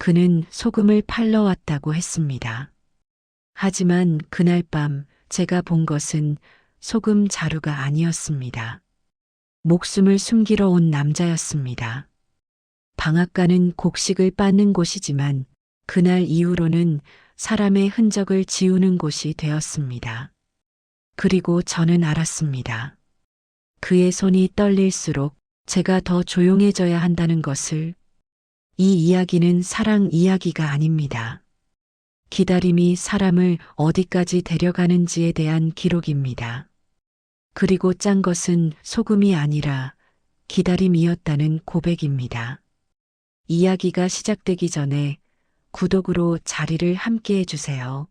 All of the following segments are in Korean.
그는 소금을 팔러 왔다고 했습니다. 하지만 그날 밤 제가 본 것은 소금 자루가 아니었습니다. 목숨을 숨기러 온 남자였습니다. 방앗간은 곡식을 빻는 곳이지만 그날 이후로는 사람의 흔적을 지우는 곳이 되었습니다. 그리고 저는 알았습니다. 그의 손이 떨릴수록 제가 더 조용해져야 한다는 것을. 이 이야기는 사랑 이야기가 아닙니다. 기다림이 사람을 어디까지 데려가는지에 대한 기록입니다. 그리고 짠 것은 소금이 아니라 기다림이었다는 고백입니다. 이야기가 시작되기 전에 구독으로 자리를 함께 해주세요.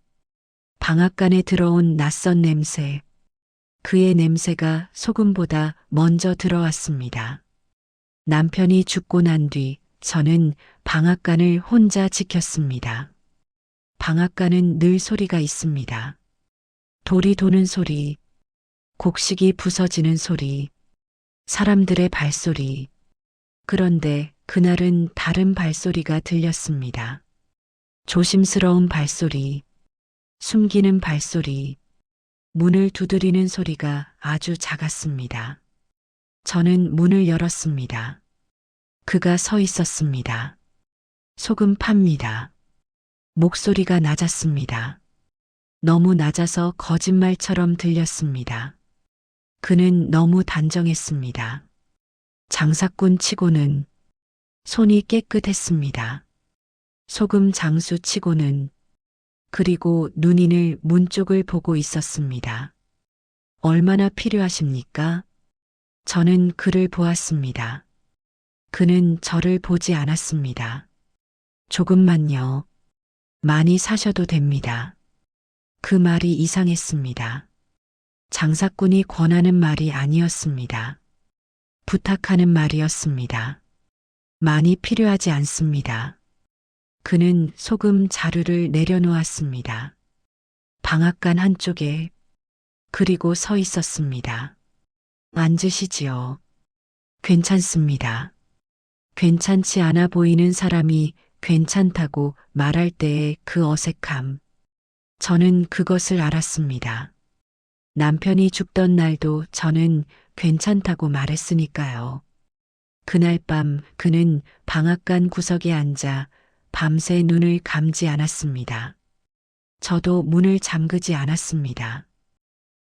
방앗간에 들어온 낯선 냄새. 그의 냄새가 소금보다 먼저 들어왔습니다. 남편이 죽고 난 뒤 저는 방앗간을 혼자 지켰습니다. 방앗간은 늘 소리가 있습니다. 돌이 도는 소리, 곡식이 부서지는 소리, 사람들의 발소리. 그런데 그날은 다른 발소리가 들렸습니다. 조심스러운 발소리, 숨기는 발소리, 문을 두드리는 소리가 아주 작았습니다. 저는 문을 열었습니다. 그가 서 있었습니다. 소금 팝니다. 목소리가 낮았습니다. 너무 낮아서 거짓말처럼 들렸습니다. 그는 너무 단정했습니다. 장사꾼 치고는 손이 깨끗했습니다. 소금 장수 치고는. 그리고 눈이늘 문 쪽을 보고 있었습니다. 얼마나 필요하십니까? 저는 그를 보았습니다. 그는 저를 보지 않았습니다. 조금만요. 많이 사셔도 됩니다. 그 말이 이상했습니다. 장사꾼이 권하는 말이 아니었습니다. 부탁하는 말이었습니다. 많이 필요하지 않습니다. 그는 소금 자루를 내려놓았습니다. 방앗간 한쪽에. 그리고 서 있었습니다. 앉으시지요. 괜찮습니다. 괜찮지 않아 보이는 사람이 괜찮다고 말할 때의 그 어색함. 저는 그것을 알았습니다. 남편이 죽던 날도 저는 괜찮다고 말했으니까요. 그날 밤 그는 방앗간 구석에 앉아 밤새 눈을 감지 않았습니다. 저도 문을 잠그지 않았습니다.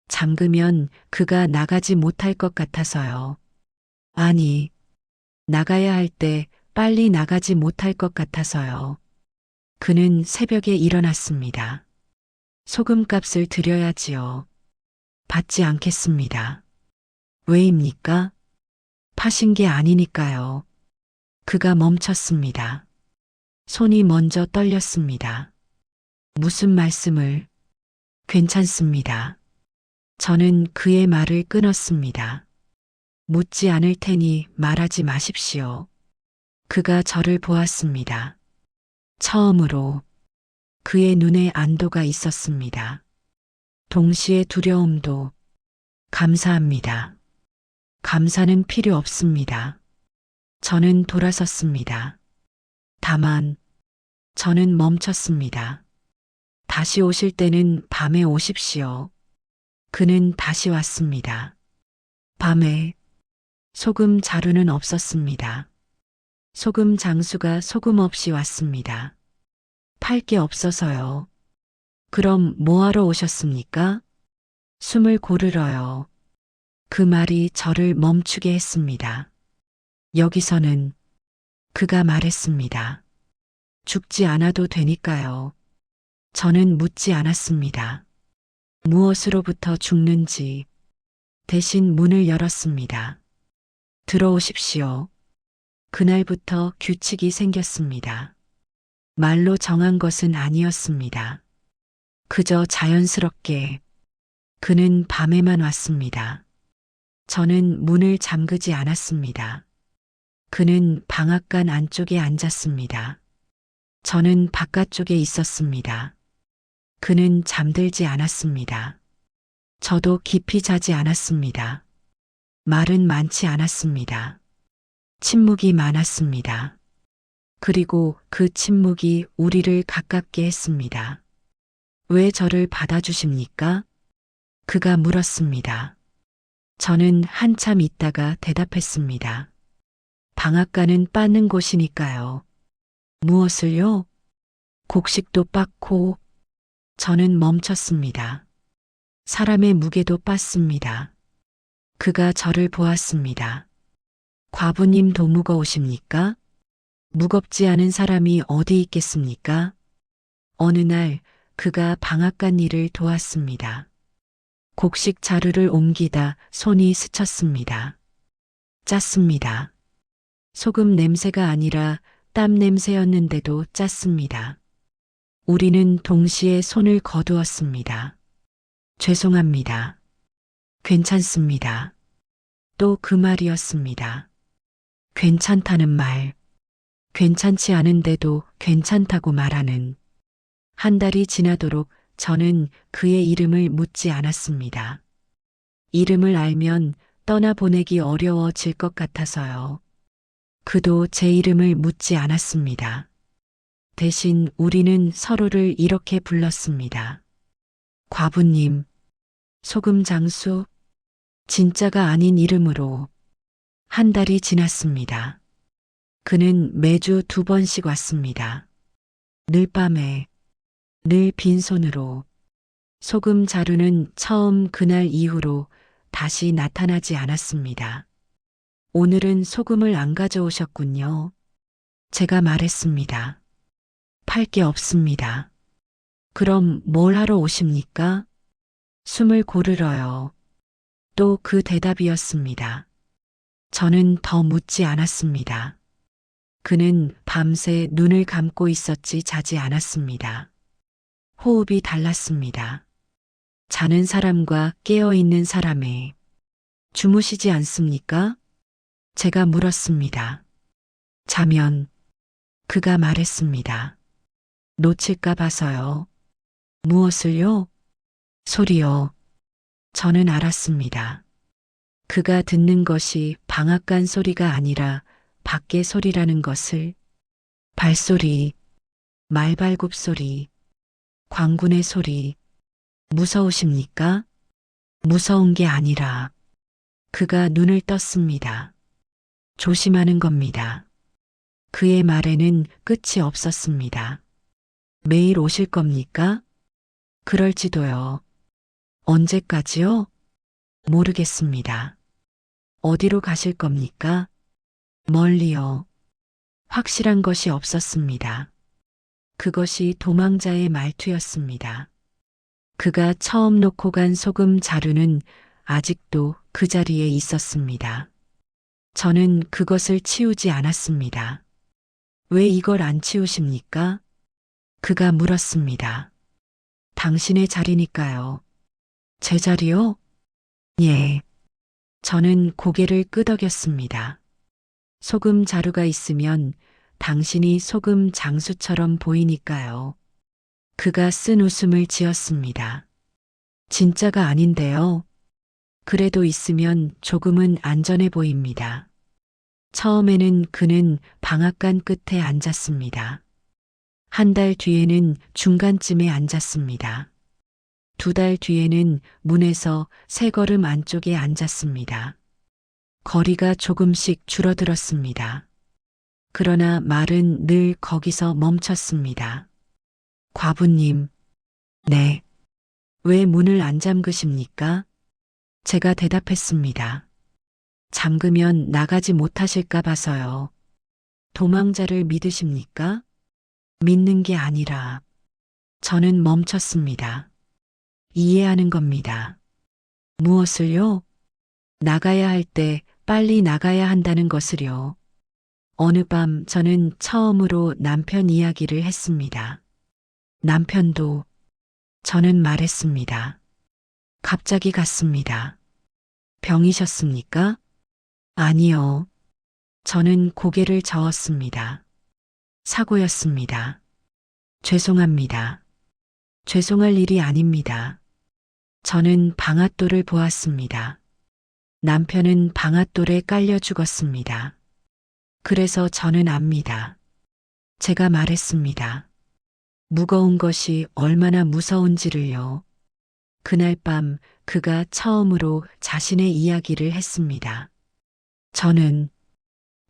잠그면 그가 나가지 못할 것 같아서요. 아니, 나가야 할 때 빨리 나가지 못할 것 같아서요. 그는 새벽에 일어났습니다. 소금값을 드려야지요. 받지 않겠습니다. 왜입니까? 파신 게 아니니까요. 그가 멈췄습니다. 손이 먼저 떨렸습니다. 무슨 말씀을? 괜찮습니다. 저는 그의 말을 끊었습니다. 묻지 않을 테니 말하지 마십시오. 그가 저를 보았습니다. 처음으로. 그의 눈에 안도가 있었습니다. 동시에 두려움도. 감사합니다. 감사는 필요 없습니다. 저는 돌아섰습니다. 다만, 저는 멈췄습니다. 다시 오실 때는 밤에 오십시오. 그는 다시 왔습니다. 밤에. 소금 자루는 없었습니다. 소금 장수가 소금 없이 왔습니다. 팔 게 없어서요. 그럼 뭐하러 오셨습니까? 숨을 고르러요. 그 말이 저를 멈추게 했습니다. 여기서는. 그가 말했습니다. 죽지 않아도 되니까요. 저는 묻지 않았습니다. 무엇으로부터 죽는지. 대신 문을 열었습니다. 들어오십시오. 그날부터 규칙이 생겼습니다. 말로 정한 것은 아니었습니다. 그저 자연스럽게. 그는 밤에만 왔습니다. 저는 문을 잠그지 않았습니다. 그는 방앗간 안쪽에 앉았습니다. 저는 바깥쪽에 있었습니다. 그는 잠들지 않았습니다. 저도 깊이 자지 않았습니다. 말은 많지 않았습니다. 침묵이 많았습니다. 그리고 그 침묵이 우리를 가깝게 했습니다. 왜 저를 받아주십니까? 그가 물었습니다. 저는 한참 있다가 대답했습니다. 방앗간은 빠는 곳이니까요. 무엇을요? 곡식도 빻고. 저는 멈췄습니다. 사람의 무게도 빻습니다. 그가 저를 보았습니다. 과부님도 무거우십니까? 무겁지 않은 사람이 어디 있겠습니까? 어느 날 그가 방앗간 일을 도왔습니다. 곡식 자루를 옮기다 손이 스쳤습니다. 짰습니다. 소금 냄새가 아니라 땀 냄새였는데도 짰습니다. 우리는 동시에 손을 거두었습니다. 죄송합니다. 괜찮습니다. 또 그 말이었습니다. 괜찮다는 말. 괜찮지 않은데도 괜찮다고 말하는. 한 달이 지나도록 저는 그의 이름을 묻지 않았습니다. 이름을 알면 떠나보내기 어려워질 것 같아서요. 그도 제 이름을 묻지 않았습니다. 대신 우리는 서로를 이렇게 불렀습니다. 과부님, 소금 장수, 진짜가 아닌 이름으로. 한 달이 지났습니다. 그는 매주 2번씩 왔습니다. 늘 밤에, 늘 빈손으로. 소금 자루는 처음 그날 이후로 다시 나타나지 않았습니다. 오늘은 소금을 안 가져오셨군요. 제가 말했습니다. 팔 게 없습니다. 그럼 뭘 하러 오십니까? 숨을 고르러요. 또 그 대답이었습니다. 저는 더 묻지 않았습니다. 그는 밤새 눈을 감고 있었지 자지 않았습니다. 호흡이 달랐습니다. 자는 사람과 깨어있는 사람의. 주무시지 않습니까? 제가 물었습니다. 자면. 그가 말했습니다. 놓칠까 봐서요. 무엇을요? 소리요. 저는 알았습니다. 그가 듣는 것이 방앗간 소리가 아니라 밖의 소리라는 것을. 발소리, 말발굽 소리, 광군의 소리. 무서우십니까? 무서운 게 아니라. 그가 눈을 떴습니다. 조심하는 겁니다. 그의 말에는 끝이 없었습니다. 매일 오실 겁니까? 그럴지도요. 언제까지요? 모르겠습니다. 어디로 가실 겁니까? 멀리요. 확실한 것이 없었습니다. 그것이 도망자의 말투였습니다. 그가 처음 놓고 간 소금 자루는 아직도 그 자리에 있었습니다. 저는 그것을 치우지 않았습니다. 왜 이걸 안 치우십니까? 그가 물었습니다. 당신의 자리니까요. 제 자리요? 예. 저는 고개를 끄덕였습니다. 소금 자루가 있으면 당신이 소금 장수처럼 보이니까요. 그가 쓴 웃음을 지었습니다. 진짜가 아닌데요. 그래도 있으면 조금은 안전해 보입니다. 처음에는 그는 방앗간 끝에 앉았습니다. 한 달 뒤에는 중간쯤에 앉았습니다. 2달 뒤에는 문에서 3걸음 안쪽에 앉았습니다. 거리가 조금씩 줄어들었습니다. 그러나 말은 늘 거기서 멈췄습니다. 과부님, 네. 왜 문을 안 잠그십니까? 제가 대답했습니다. 잠그면 나가지 못하실까 봐서요. 도망자를 믿으십니까? 믿는 게 아니라. 저는 멈췄습니다. 이해하는 겁니다. 무엇을요? 나가야 할 때 빨리 나가야 한다는 것을요. 어느 밤 저는 처음으로 남편 이야기를 했습니다. 남편도. 저는 말했습니다. 갑자기 갔습니다. 병이셨습니까? 아니요. 저는 고개를 저었습니다. 사고였습니다. 죄송합니다. 죄송할 일이 아닙니다. 저는 방앗돌을 보았습니다. 남편은 방앗돌에 깔려 죽었습니다. 그래서 저는 압니다. 제가 말했습니다. 무거운 것이 얼마나 무서운지를요. 그날 밤 그가 처음으로 자신의 이야기를 했습니다. 저는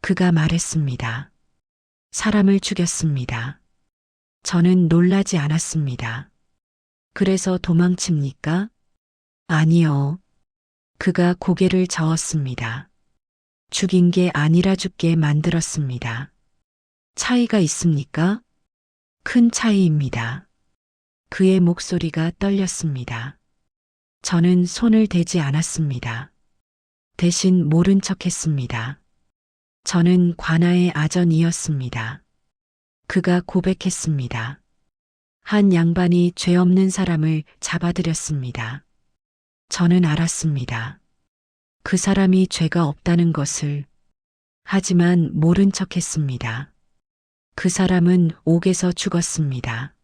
그가 말했습니다. 사람을 죽였습니다. 저는 놀라지 않았습니다. 그래서 도망칩니까? 아니요. 그가 고개를 저었습니다. 죽인 게 아니라 죽게 만들었습니다. 차이가 있습니까? 큰 차이입니다. 그의 목소리가 떨렸습니다. 저는 손을 대지 않았습니다. 대신 모른 척 했습니다. 저는 관아의 아전이었습니다. 그가 고백했습니다. 한 양반이 죄 없는 사람을 잡아들였습니다. 저는 알았습니다. 그 사람이 죄가 없다는 것을. 하지만 모른 척 했습니다. 그 사람은 옥에서 죽었습니다.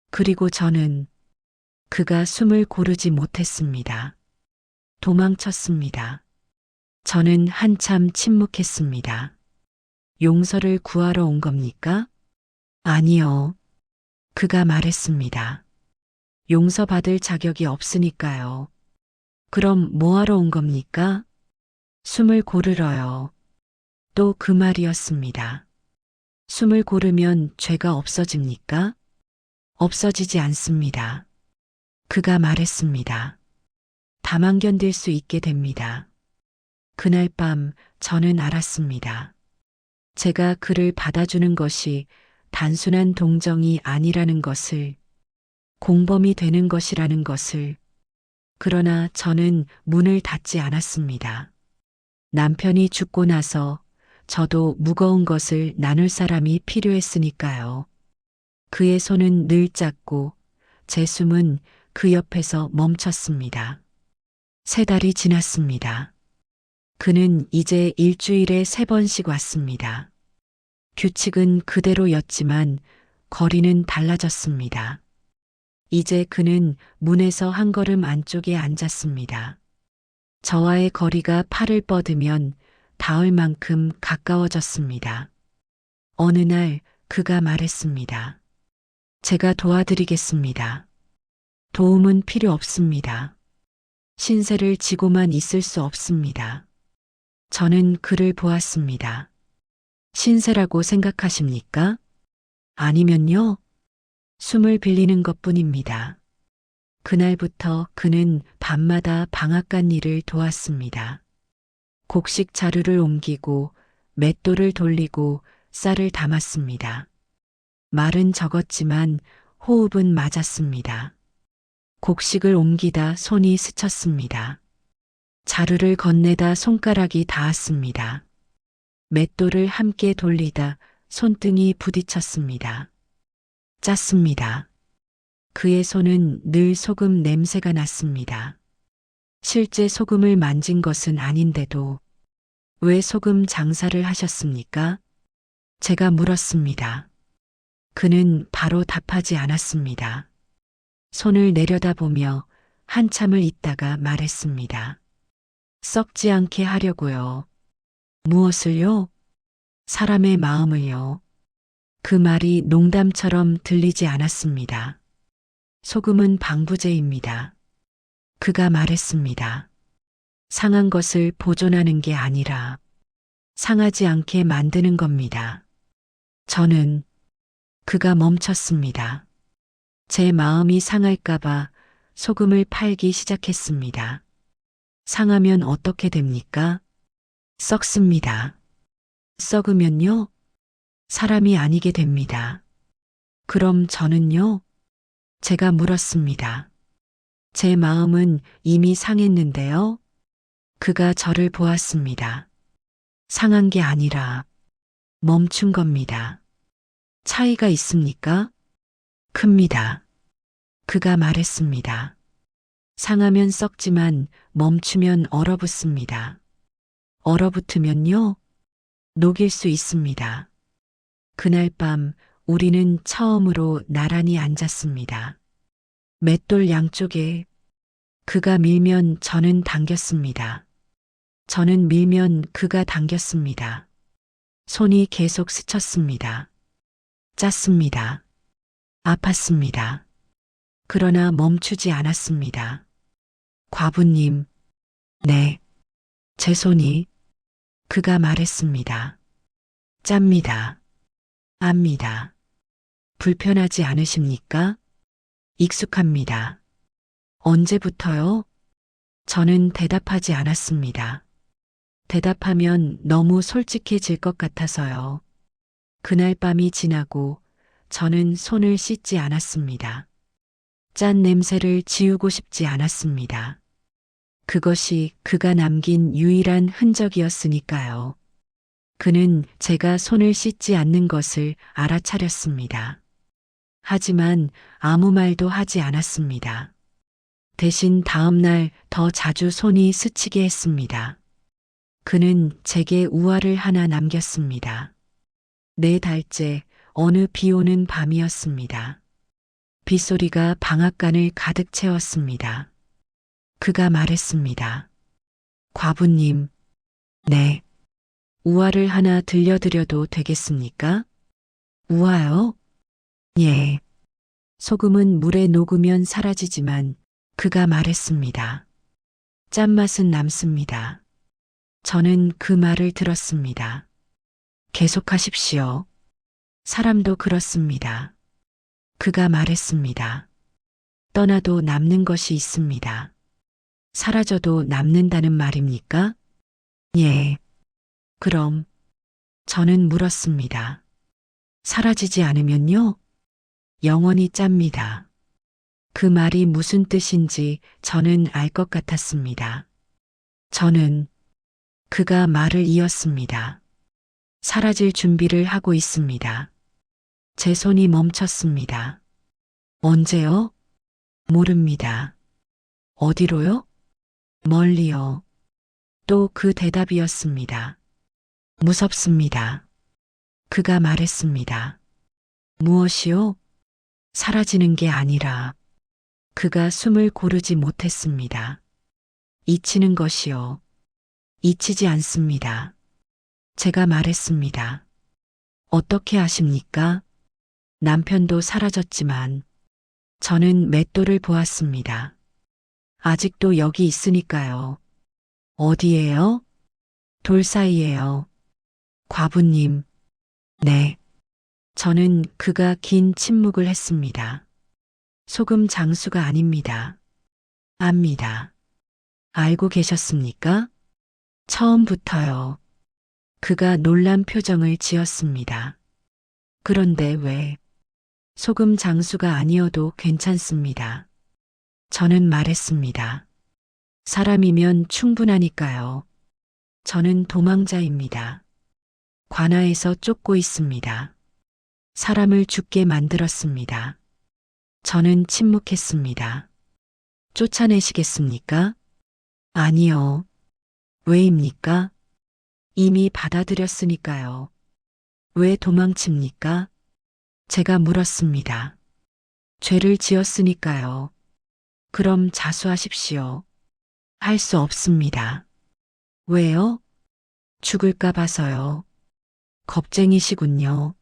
그리고 저는 그가 숨을 고르지 못했습니다. 도망쳤습니다. 저는 한참 침묵했습니다. 용서를 구하러 온 겁니까? 아니요. 그가 말했습니다. 용서받을 자격이 없으니까요. 그럼 뭐하러 온 겁니까? 숨을 고르러요. 또 그 말이었습니다. 숨을 고르면 죄가 없어집니까? 없어지지 않습니다. 그가 말했습니다. 다만 견딜 수 있게 됩니다. 그날 밤 저는 알았습니다. 제가 그를 받아주는 것이 단순한 동정이 아니라는 것을, 공범이 되는 것이라는 것을. 그러나 저는 문을 닫지 않았습니다. 남편이 죽고 나서 저도 무거운 것을 나눌 사람이 필요했으니까요. 그의 손은 늘 짰고 제 숨은 그 옆에서 멈췄습니다. 3달이 지났습니다. 그는 이제 일주일에 3번씩 왔습니다. 규칙은 그대로였지만 거리는 달라졌습니다. 이제 그는 문에서 한 걸음 안쪽에 앉았습니다. 저와의 거리가 팔을 뻗으면 닿을 만큼 가까워졌습니다. 어느 날 그가 말했습니다. 제가 도와드리겠습니다. 도움은 필요 없습니다. 신세를 지고만 있을 수 없습니다. 저는 그를 보았습니다. 신세라고 생각하십니까? 아니면요? 숨을 빌리는 것뿐입니다. 그날부터 그는 밤마다 방앗간 일을 도왔습니다. 곡식 자루를 옮기고 맷돌을 돌리고 쌀을 담았습니다. 말은 적었지만 호흡은 맞았습니다. 곡식을 옮기다 손이 스쳤습니다. 자루를 건네다 손가락이 닿았습니다. 맷돌을 함께 돌리다 손등이 부딪혔습니다. 짰습니다. 그의 손은 늘 소금 냄새가 났습니다. 실제 소금을 만진 것은 아닌데도 왜 소금 장사를 하셨습니까? 제가 물었습니다. 그는 바로 답하지 않았습니다. 손을 내려다보며 한참을 있다가 말했습니다. 썩지 않게 하려고요. 무엇을요? 사람의 마음을요. 그 말이 농담처럼 들리지 않았습니다. 소금은 방부제입니다. 그가 말했습니다. 상한 것을 보존하는 게 아니라 상하지 않게 만드는 겁니다. 저는 그가 멈췄습니다. 제 마음이 상할까봐 소금을 팔기 시작했습니다. 상하면 어떻게 됩니까? 썩습니다. 썩으면요? 사람이 아니게 됩니다. 그럼 저는요? 제가 물었습니다. 제 마음은 이미 상했는데요. 그가 저를 보았습니다. 상한 게 아니라 멈춘 겁니다. 차이가 있습니까? 큽니다. 그가 말했습니다. 상하면 썩지만 멈추면 얼어붙습니다. 얼어붙으면요? 녹일 수 있습니다. 그날 밤 우리는 처음으로 나란히 앉았습니다. 맷돌 양쪽에 그가 밀면 저는 당겼습니다. 저는 밀면 그가 당겼습니다. 손이 계속 스쳤습니다. 짰습니다. 아팠습니다. 그러나 멈추지 않았습니다. 과부님, 네, 제 손이, 그가 말했습니다. 짭니다. 압니다. 불편하지 않으십니까? 익숙합니다. 언제부터요? 저는 대답하지 않았습니다. 대답하면 너무 솔직해질 것 같아서요. 그날 밤이 지나고 저는 손을 씻지 않았습니다. 짠 냄새를 지우고 싶지 않았습니다. 그것이 그가 남긴 유일한 흔적이었으니까요. 그는 제가 손을 씻지 않는 것을 알아차렸습니다. 하지만 아무 말도 하지 않았습니다. 대신 다음 날 더 자주 손이 스치게 했습니다. 그는 제게 우화를 하나 남겼습니다. 4달째 어느 비 오는 밤이었습니다. 빗소리가 방앗간을 가득 채웠습니다. 그가 말했습니다. 과부님, 네. 우화를 하나 들려드려도 되겠습니까? 우화요? 예. 소금은 물에 녹으면 사라지지만 그가 말했습니다. 짠맛은 남습니다. 저는 그 말을 들었습니다. 계속하십시오. 사람도 그렇습니다. 그가 말했습니다. 떠나도 남는 것이 있습니다. 사라져도 남는다는 말입니까? 예. 그럼 저는 물었습니다. 사라지지 않으면요? 영원히 짭니다. 그 말이 무슨 뜻인지 저는 알 것 같았습니다. 저는 그가 말을 이었습니다. 사라질 준비를 하고 있습니다. 제 손이 멈췄습니다. 언제요? 모릅니다. 어디로요? 멀리요. 또 그 대답이었습니다. 무섭습니다. 그가 말했습니다. 무엇이요? 사라지는 게 아니라 그가 숨을 고르지 못했습니다. 잊히는 것이요. 잊히지 않습니다. 제가 말했습니다. 어떻게 아십니까? 남편도 사라졌지만 저는 맷돌을 보았습니다. 아직도 여기 있으니까요. 어디에요? 돌 사이에요. 과부님, 네. 저는 그가 긴 침묵을 했습니다. 소금 장수가 아닙니다. 압니다. 알고 계셨습니까? 처음부터요. 그가 놀란 표정을 지었습니다. 그런데 왜? 소금 장수가 아니어도 괜찮습니다. 저는 말했습니다. 사람이면 충분하니까요. 저는 도망자입니다. 관아에서 쫓고 있습니다. 사람을 죽게 만들었습니다. 저는 침묵했습니다. 쫓아내시겠습니까? 아니요. 왜입니까? 이미 받아들였으니까요. 왜 도망칩니까? 제가 물었습니다. 죄를 지었으니까요. 그럼 자수하십시오. 할 수 없습니다. 왜요? 죽을까 봐서요. 겁쟁이시군요.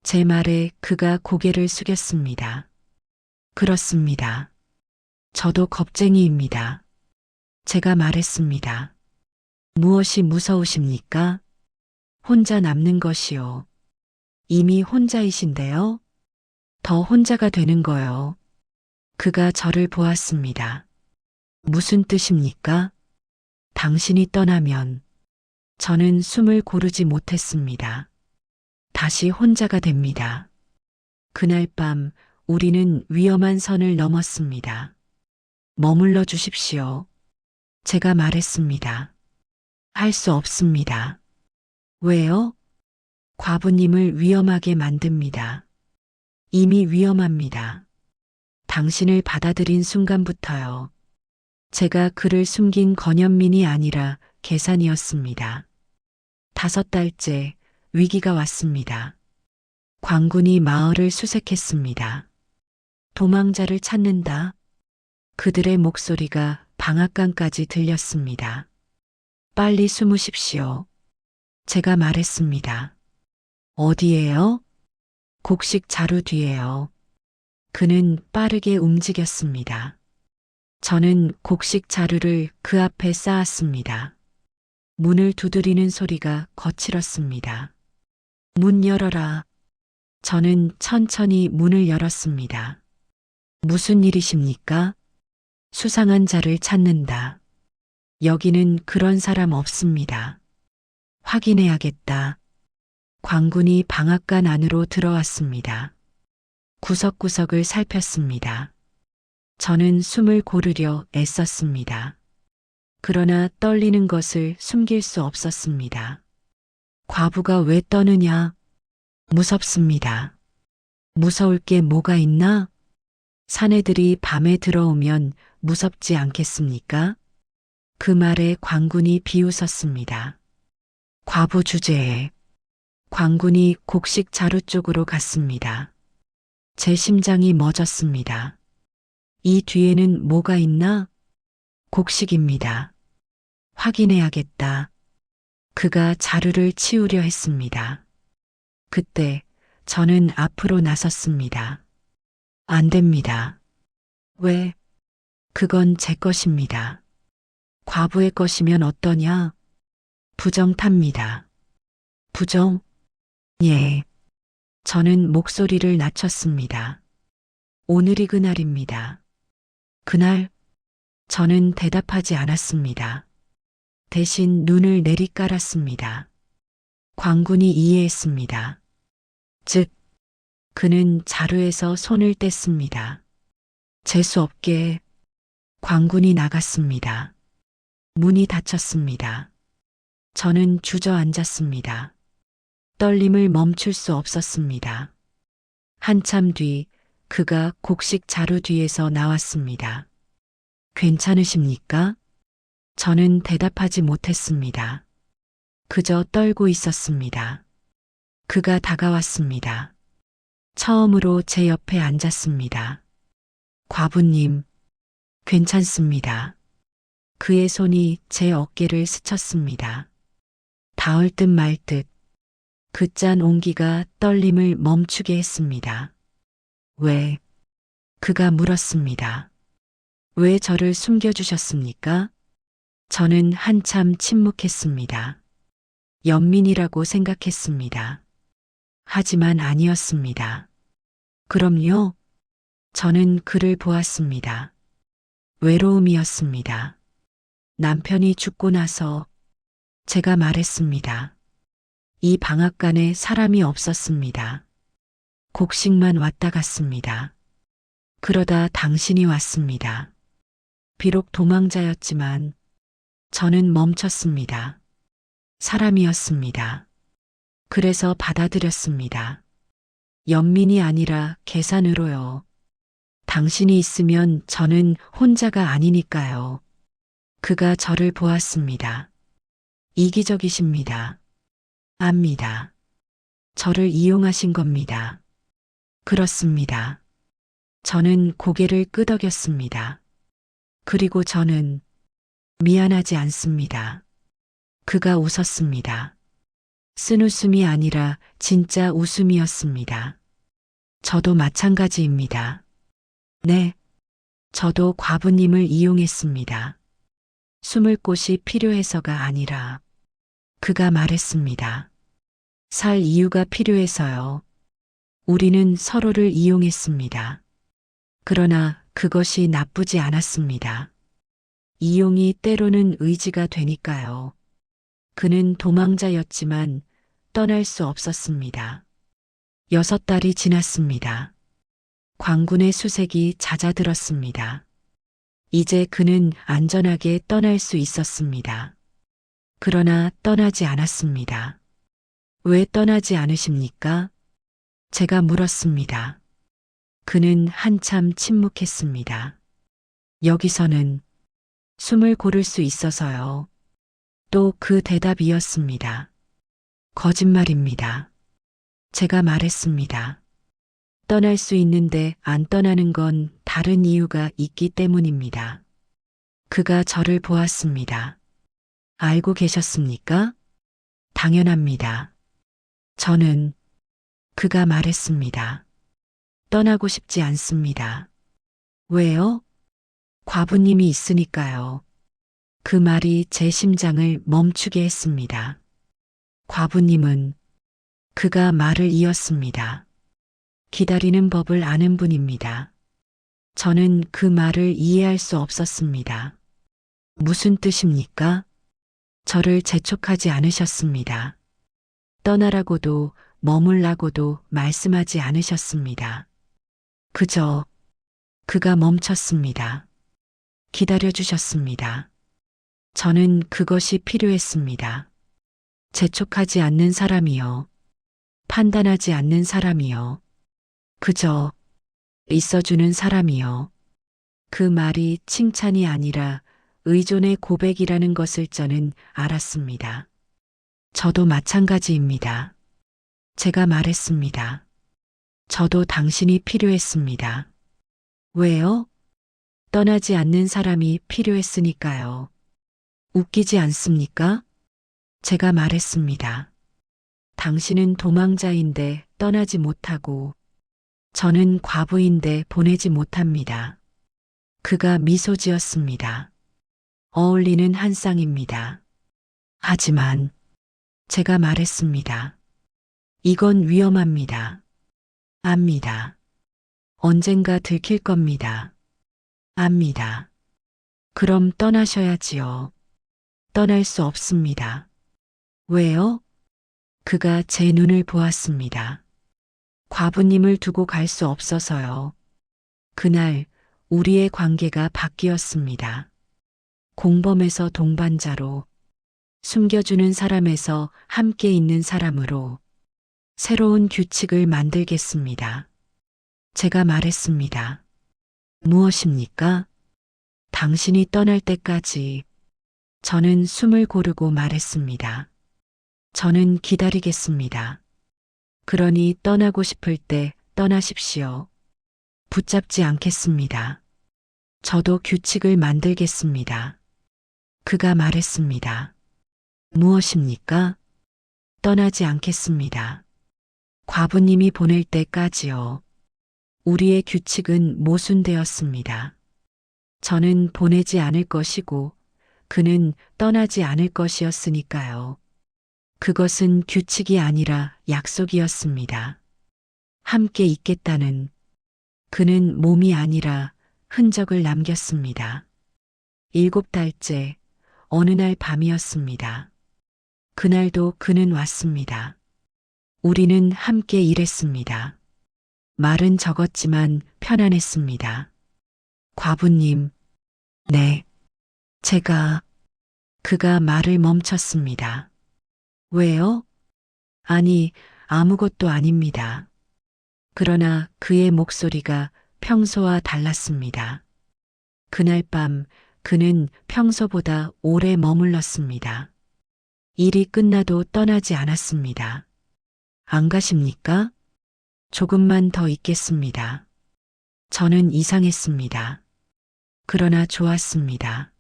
제 말에 그가 고개를 숙였습니다. 그렇습니다. 저도 겁쟁이입니다. 제가 말했습니다. 무엇이 무서우십니까? 혼자 남는 것이요. 이미 혼자이신데요. 더 혼자가 되는 거요. 그가 저를 보았습니다. 무슨 뜻입니까? 당신이 떠나면 저는 숨을 고르지 못했습니다. 다시 혼자가 됩니다. 그날 밤 우리는 위험한 선을 넘었습니다. 머물러 주십시오. 제가 말했습니다. 할 수 없습니다. 왜요? 과부님을 위험하게 만듭니다. 이미 위험합니다. 당신을 받아들인 순간부터요. 제가 그를 숨긴 건현민이 아니라 계산이었습니다. 5달째 위기가 왔습니다. 광군이 마을을 수색했습니다. 도망자를 찾는다. 그들의 목소리가 방앗간까지 들렸습니다. 빨리 숨으십시오. 제가 말했습니다. 어디에요? 곡식 자루 뒤에요. 그는 빠르게 움직였습니다. 저는 곡식 자루를 그 앞에 쌓았습니다. 문을 두드리는 소리가 거칠었습니다. 문 열어라. 저는 천천히 문을 열었습니다. 무슨 일이십니까? 수상한 자를 찾는다. 여기는 그런 사람 없습니다. 확인해야겠다. 광군이 방앗간 안으로 들어왔습니다. 구석구석을 살폈습니다. 저는 숨을 고르려 애썼습니다. 그러나 떨리는 것을 숨길 수 없었습니다. 과부가 왜 떠느냐? 무섭습니다. 무서울 게 뭐가 있나? 사내들이 밤에 들어오면 무섭지 않겠습니까? 그 말에 광군이 비웃었습니다. 과부 주제에 광군이 곡식 자루 쪽으로 갔습니다. 제 심장이 멎었습니다. 이 뒤에는 뭐가 있나? 곡식입니다. 확인해야겠다. 그가 자루를 치우려 했습니다. 그때 저는 앞으로 나섰습니다. 안 됩니다. 왜? 그건 제 것입니다. 과부의 것이면 어떠냐? 부정 탑니다. 부정? 예. 저는 목소리를 낮췄습니다. 오늘이 그날입니다. 그날? 저는 대답하지 않았습니다. 대신 눈을 내리깔았습니다. 광군이 이해했습니다. 즉, 그는 자루에서 손을 뗐습니다. 재수 없게 광군이 나갔습니다. 문이 닫혔습니다. 저는 주저앉았습니다. 떨림을 멈출 수 없었습니다. 한참 뒤 그가 곡식 자루 뒤에서 나왔습니다. 괜찮으십니까? 저는 대답하지 못했습니다. 그저 떨고 있었습니다. 그가 다가왔습니다. 처음으로 제 옆에 앉았습니다. 과부님, 괜찮습니다. 그의 손이 제 어깨를 스쳤습니다. 닿을 듯 말 듯 그 짠 온기가 떨림을 멈추게 했습니다. 왜? 그가 물었습니다. 왜 저를 숨겨주셨습니까? 저는 한참 침묵했습니다. 연민이라고 생각했습니다. 하지만 아니었습니다. 그럼요. 저는 그를 보았습니다. 외로움이었습니다. 남편이 죽고 나서 제가 말했습니다. 이 방앗간에 사람이 없었습니다. 곡식만 왔다 갔습니다. 그러다 당신이 왔습니다. 비록 도망자였지만 저는 멈췄습니다. 사람이었습니다. 그래서 받아들였습니다. 연민이 아니라 계산으로요. 당신이 있으면 저는 혼자가 아니니까요. 그가 저를 보았습니다. 이기적이십니다. 압니다. 저를 이용하신 겁니다. 그렇습니다. 저는 고개를 끄덕였습니다. 그리고 저는 미안하지 않습니다. 그가 웃었습니다. 쓴웃음이 아니라 진짜 웃음이었습니다. 저도 마찬가지입니다. 네, 저도 과부님을 이용했습니다. 숨을 곳이 필요해서가 아니라 그가 말했습니다. 살 이유가 필요해서요. 우리는 서로를 이용했습니다. 그러나 그것이 나쁘지 않았습니다. 이용이 때로는 의지가 되니까요. 그는 도망자였지만 떠날 수 없었습니다. 6달이 지났습니다. 광군의 수색이 잦아들었습니다. 이제 그는 안전하게 떠날 수 있었습니다. 그러나 떠나지 않았습니다. 왜 떠나지 않으십니까? 제가 물었습니다. 그는 한참 침묵했습니다. 여기서는 숨을 고를 수 있어서요. 또 그 대답이었습니다. 거짓말입니다. 제가 말했습니다. 떠날 수 있는데 안 떠나는 건 다른 이유가 있기 때문입니다. 그가 저를 보았습니다. 알고 계셨습니까? 당연합니다. 저는 그가 말했습니다. 떠나고 싶지 않습니다. 왜요? 과부님이 있으니까요. 그 말이 제 심장을 멈추게 했습니다. 과부님은 그가 말을 이었습니다. 기다리는 법을 아는 분입니다. 저는 그 말을 이해할 수 없었습니다. 무슨 뜻입니까? 저를 재촉하지 않으셨습니다. 떠나라고도 머물라고도 말씀하지 않으셨습니다. 그저 그가 멈췄습니다. 기다려 주셨습니다. 저는 그것이 필요했습니다. 재촉하지 않는 사람이요. 판단하지 않는 사람이요. 그저 있어주는 사람이요. 그 말이 칭찬이 아니라 의존의 고백이라는 것을 저는 알았습니다. 저도 마찬가지입니다. 제가 말했습니다. 저도 당신이 필요했습니다. 왜요? 떠나지 않는 사람이 필요했으니까요. 웃기지 않습니까? 제가 말했습니다. 당신은 도망자인데 떠나지 못하고 저는 과부인데 보내지 못합니다. 그가 미소 지었습니다. 어울리는 한 쌍입니다. 하지만 제가 말했습니다. 이건 위험합니다. 압니다. 언젠가 들킬 겁니다. 압니다. 그럼 떠나셔야지요. 떠날 수 없습니다. 왜요? 그가 제 눈을 보았습니다. 과부님을 두고 갈 수 없어서요. 그날 우리의 관계가 바뀌었습니다. 공범에서 동반자로, 숨겨주는 사람에서 함께 있는 사람으로 새로운 규칙을 만들겠습니다. 제가 말했습니다. 무엇입니까? 당신이 떠날 때까지 저는 숨을 고르고 말했습니다. 저는 기다리겠습니다. 그러니 떠나고 싶을 때 떠나십시오. 붙잡지 않겠습니다. 저도 규칙을 만들겠습니다. 그가 말했습니다. 무엇입니까? 떠나지 않겠습니다. 과부님이 보낼 때까지요. 우리의 규칙은 모순되었습니다. 저는 보내지 않을 것이고 그는 떠나지 않을 것이었으니까요. 그것은 규칙이 아니라 약속이었습니다. 함께 있겠다는 그는 몸이 아니라 흔적을 남겼습니다. 7달째 어느 날 밤이었습니다. 그날도 그는 왔습니다. 우리는 함께 일했습니다. 말은 적었지만 편안했습니다. 과부님, 네, 제가, 그가 말을 멈췄습니다. 왜요? 아니, 아무것도 아닙니다. 그러나 그의 목소리가 평소와 달랐습니다. 그날 밤 그는 평소보다 오래 머물렀습니다. 일이 끝나도 떠나지 않았습니다. 안 가십니까? 조금만 더 있겠습니다. 저는 이상했습니다. 그러나 좋았습니다.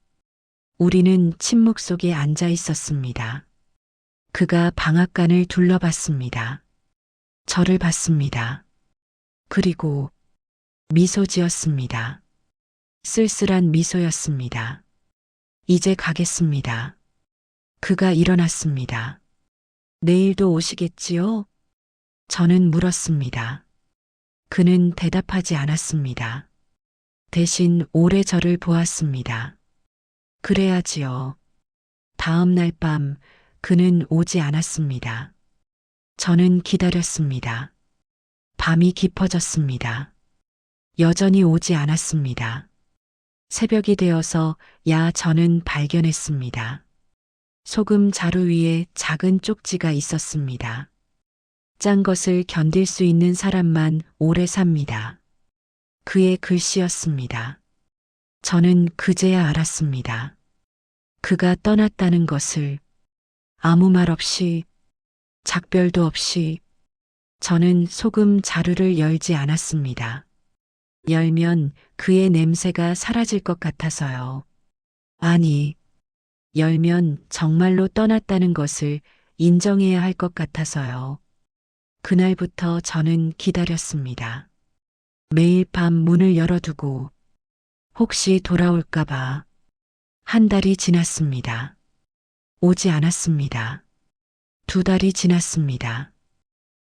우리는 침묵 속에 앉아 있었습니다. 그가 방앗간을 둘러봤습니다. 저를 봤습니다. 그리고 미소 지었습니다. 쓸쓸한 미소였습니다. 이제 가겠습니다. 그가 일어났습니다. 내일도 오시겠지요? 저는 물었습니다. 그는 대답하지 않았습니다. 대신 오래 저를 보았습니다. 그래야지요. 다음 날 밤 그는 오지 않았습니다. 저는 기다렸습니다. 밤이 깊어졌습니다. 여전히 오지 않았습니다. 새벽이 되어서 저는 발견했습니다. 소금 자루 위에 작은 쪽지가 있었습니다. 짠 것을 견딜 수 있는 사람만 오래 삽니다. 그의 글씨였습니다. 저는 그제야 알았습니다. 그가 떠났다는 것을 아무 말 없이, 작별도 없이 저는 소금 자루를 열지 않았습니다. 열면 그의 냄새가 사라질 것 같아서요. 아니, 열면 정말로 떠났다는 것을 인정해야 할 것 같아서요. 그날부터 저는 기다렸습니다. 매일 밤 문을 열어두고 혹시 돌아올까봐. 한 달이 지났습니다. 오지 않았습니다. 두 달이 지났습니다.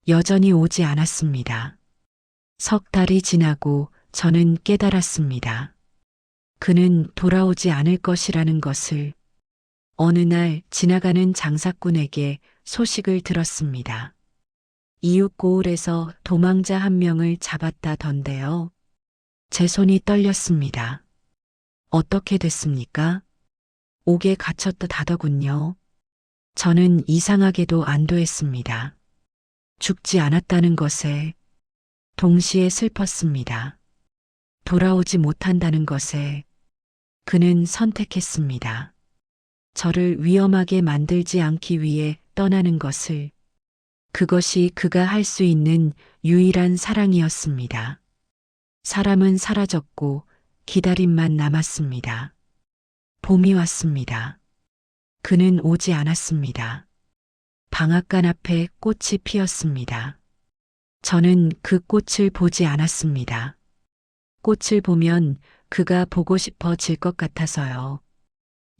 여전히 오지 않았습니다. 석 달이 지나고 저는 깨달았습니다. 그는 돌아오지 않을 것이라는 것을. 어느 날 지나가는 장사꾼에게 소식을 들었습니다. 이웃 고을에서 도망자 한 명을 잡았다던데요. 제 손이 떨렸습니다. 어떻게 됐습니까? 옥에 갇혔다 하더군요. 저는 이상하게도 안도했습니다. 죽지 않았다는 것에 동시에 슬펐습니다. 돌아오지 못한다는 것에 그는 선택했습니다. 저를 위험하게 만들지 않기 위해 떠나는 것을. 그것이 그가 할 수 있는 유일한 사랑이었습니다. 사람은 사라졌고 기다림만 남았습니다. 봄이 왔습니다. 그는 오지 않았습니다. 방앗간 앞에 꽃이 피었습니다. 저는 그 꽃을 보지 않았습니다. 꽃을 보면 그가 보고 싶어질 것 같아서요.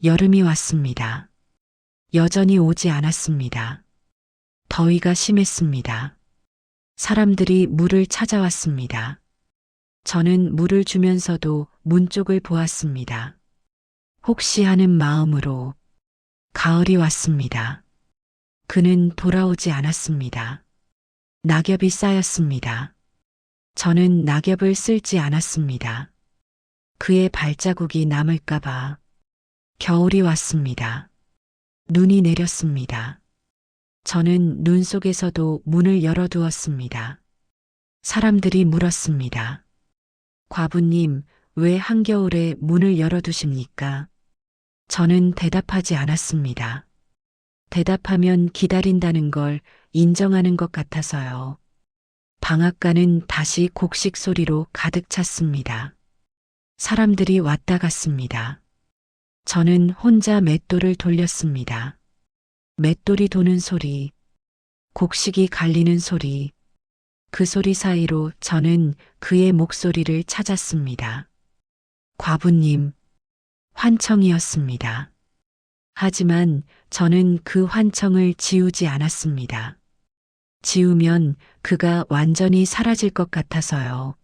여름이 왔습니다. 여전히 오지 않았습니다. 더위가 심했습니다. 사람들이 물을 찾아왔습니다. 저는 물을 주면서도 문 쪽을 보았습니다. 혹시 하는 마음으로. 가을이 왔습니다. 그는 돌아오지 않았습니다. 낙엽이 쌓였습니다. 저는 낙엽을 쓸지 않았습니다. 그의 발자국이 남을까봐. 겨울이 왔습니다. 눈이 내렸습니다. 저는 눈 속에서도 문을 열어두었습니다. 사람들이 물었습니다. 과부님, 왜 한겨울에 문을 열어두십니까? 저는 대답하지 않았습니다. 대답하면 기다린다는 걸 인정하는 것 같아서요. 방앗간은 다시 곡식 소리로 가득 찼습니다. 사람들이 왔다 갔습니다. 저는 혼자 맷돌을 돌렸습니다. 맷돌이 도는 소리, 곡식이 갈리는 소리, 그 소리 사이로 저는 그의 목소리를 찾았습니다. 과부님, 환청이었습니다. 하지만 저는 그 환청을 지우지 않았습니다. 지우면 그가 완전히 사라질 것 같아서요.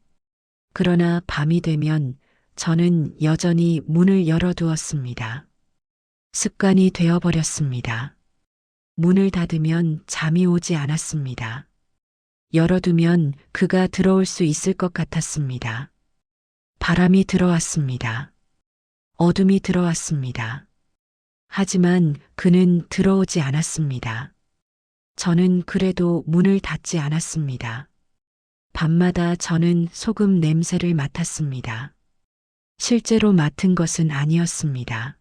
그러나 밤이 되면 저는 여전히 문을 열어두었습니다. 습관이 되어버렸습니다. 문을 닫으면 잠이 오지 않았습니다. 열어두면 그가 들어올 수 있을 것 같았습니다. 바람이 들어왔습니다. 어둠이 들어왔습니다. 하지만 그는 들어오지 않았습니다. 저는 그래도 문을 닫지 않았습니다. 밤마다 저는 소금 냄새를 맡았습니다. 실제로 맡은 것은 아니었습니다.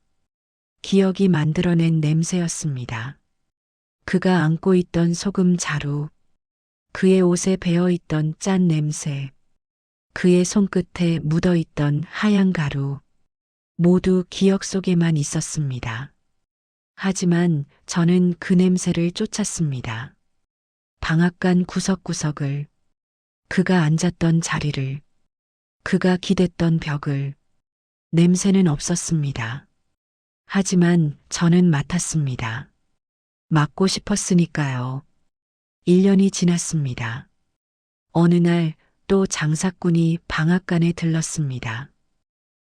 기억이 만들어낸 냄새였습니다. 그가 안고 있던 소금 자루, 그의 옷에 배어있던 짠 냄새, 그의 손끝에 묻어있던 하얀 가루, 모두 기억 속에만 있었습니다. 하지만 저는 그 냄새를 쫓았습니다. 방앗간 구석구석을, 그가 앉았던 자리를, 그가 기댔던 벽을. 냄새는 없었습니다. 하지만 저는 맡았습니다. 맡고 싶었으니까요. 1년이 지났습니다. 어느 날 또 장사꾼이 방앗간에 들렀습니다.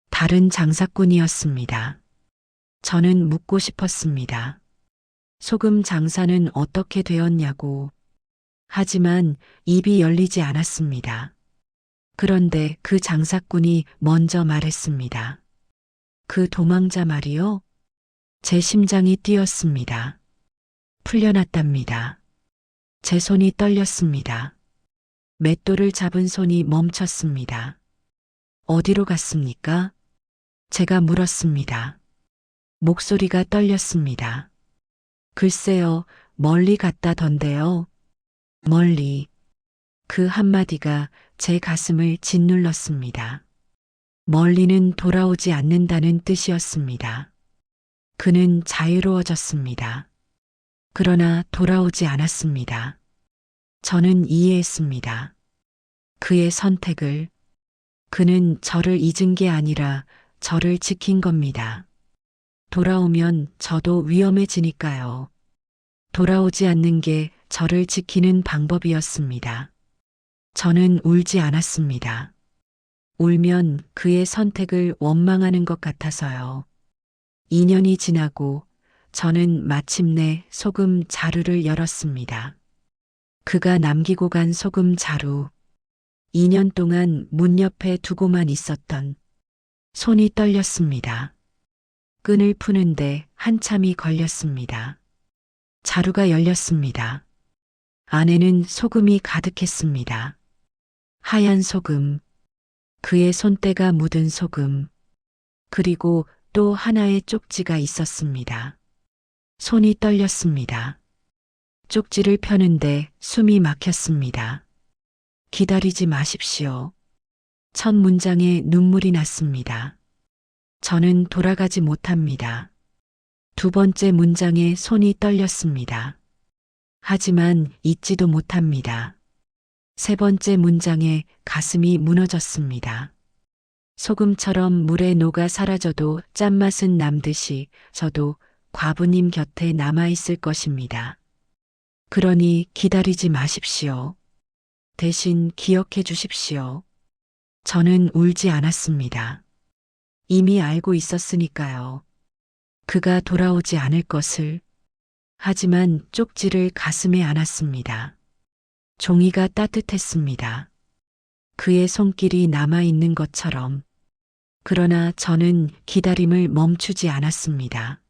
다른 장사꾼이었습니다. 저는 묻고 싶었습니다. 소금 장사는 어떻게 되었냐고. 하지만 입이 열리지 않았습니다. 그런데 그 장사꾼이 먼저 말했습니다. 그 도망자 말이요? 제 심장이 뛰었습니다. 풀려났답니다. 제 손이 떨렸습니다. 맷돌을 잡은 손이 멈췄습니다. 어디로 갔습니까? 제가 물었습니다. 목소리가 떨렸습니다. 글쎄요, 멀리 갔다던데요. 멀리. 그 한마디가 제 가슴을 짓눌렀습니다. 멀리는 돌아오지 않는다는 뜻이었습니다. 그는 자유로워졌습니다. 그러나 돌아오지 않았습니다. 저는 이해했습니다. 그의 선택을. 그는 저를 잊은 게 아니라 저를 지킨 겁니다. 돌아오면 저도 위험해지니까요. 돌아오지 않는 게 저를 지키는 방법이었습니다. 저는 울지 않았습니다. 울면 그의 선택을 원망하는 것 같아서요. 2년이 지나고 저는 마침내 소금 자루를 열었습니다. 그가 남기고 간 소금 자루. 2년 동안 문 옆에 두고만 있었던. 손이 떨렸습니다. 끈을 푸는데 한참이 걸렸습니다. 자루가 열렸습니다. 안에는 소금이 가득했습니다. 하얀 소금, 그의 손때가 묻은 소금, 그리고 또 하나의 쪽지가 있었습니다. 손이 떨렸습니다. 쪽지를 펴는데 숨이 막혔습니다. 기다리지 마십시오. 첫 문장에 눈물이 났습니다. 저는 돌아가지 못합니다. 두 번째 문장에 손이 떨렸습니다. 하지만 잊지도 못합니다. 세 번째 문장에 가슴이 무너졌습니다. 소금처럼 물에 녹아 사라져도 짠맛은 남듯이 저도 과부님 곁에 남아있을 것입니다. 그러니 기다리지 마십시오. 대신 기억해 주십시오. 저는 울지 않았습니다. 이미 알고 있었으니까요. 그가 돌아오지 않을 것을. 하지만 쪽지를 가슴에 안았습니다. 종이가 따뜻했습니다. 그의 손길이 남아있는 것처럼. 그러나 저는 기다림을 멈추지 않았습니다.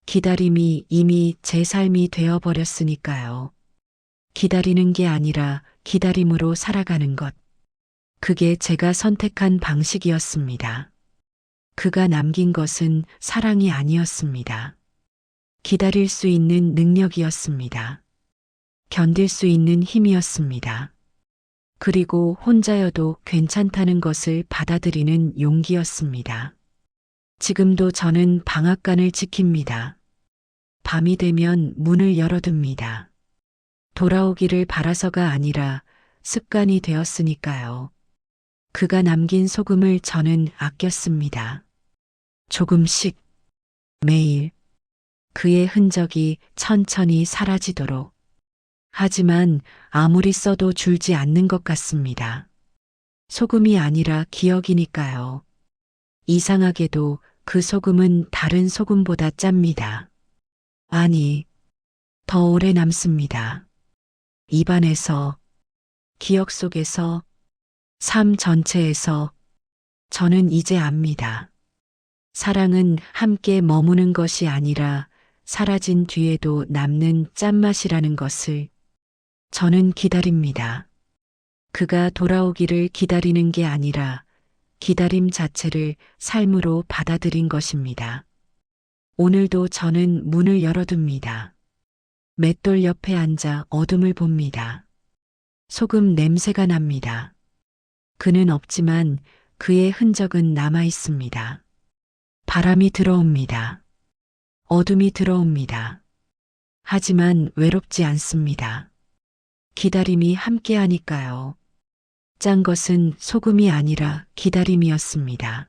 기다림이 이미 제 삶이 되어버렸으니까요. 기다리는 게 아니라 기다림으로 살아가는 것. 그게 제가 선택한 방식이었습니다. 그가 남긴 것은 사랑이 아니었습니다. 기다릴 수 있는 능력이었습니다. 견딜 수 있는 힘이었습니다. 그리고 혼자여도 괜찮다는 것을 받아들이는 용기였습니다. 지금도 저는 방앗간을 지킵니다. 밤이 되면 문을 열어둡니다. 돌아오기를 바라서가 아니라 습관이 되었으니까요. 그가 남긴 소금을 저는 아꼈습니다. 조금씩, 매일, 그의 흔적이 천천히 사라지도록. 하지만 아무리 써도 줄지 않는 것 같습니다. 소금이 아니라 기억이니까요. 이상하게도 그 소금은 다른 소금보다 짭니다. 아니, 더 오래 남습니다. 입안에서, 기억 속에서, 삶 전체에서. 저는 이제 압니다. 사랑은 함께 머무는 것이 아니라 사라진 뒤에도 남는 짠맛이라는 것을. 저는 기다립니다. 그가 돌아오기를 기다리는 게 아니라 기다림 자체를 삶으로 받아들인 것입니다. 오늘도 저는 문을 열어둡니다. 맷돌 옆에 앉아 어둠을 봅니다. 소금 냄새가 납니다. 그는 없지만 그의 흔적은 남아 있습니다. 바람이 들어옵니다. 어둠이 들어옵니다. 하지만 외롭지 않습니다. 기다림이 함께하니까요. 짠 것은 소금이 아니라 기다림이었습니다.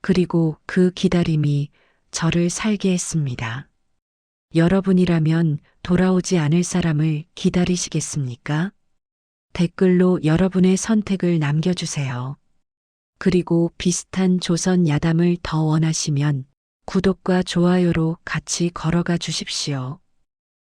그리고 그 기다림이 저를 살게 했습니다. 여러분이라면 돌아오지 않을 사람을 기다리시겠습니까? 댓글로 여러분의 선택을 남겨주세요. 그리고 비슷한 조선 야담을 더 원하시면 구독과 좋아요로 같이 걸어가 주십시오.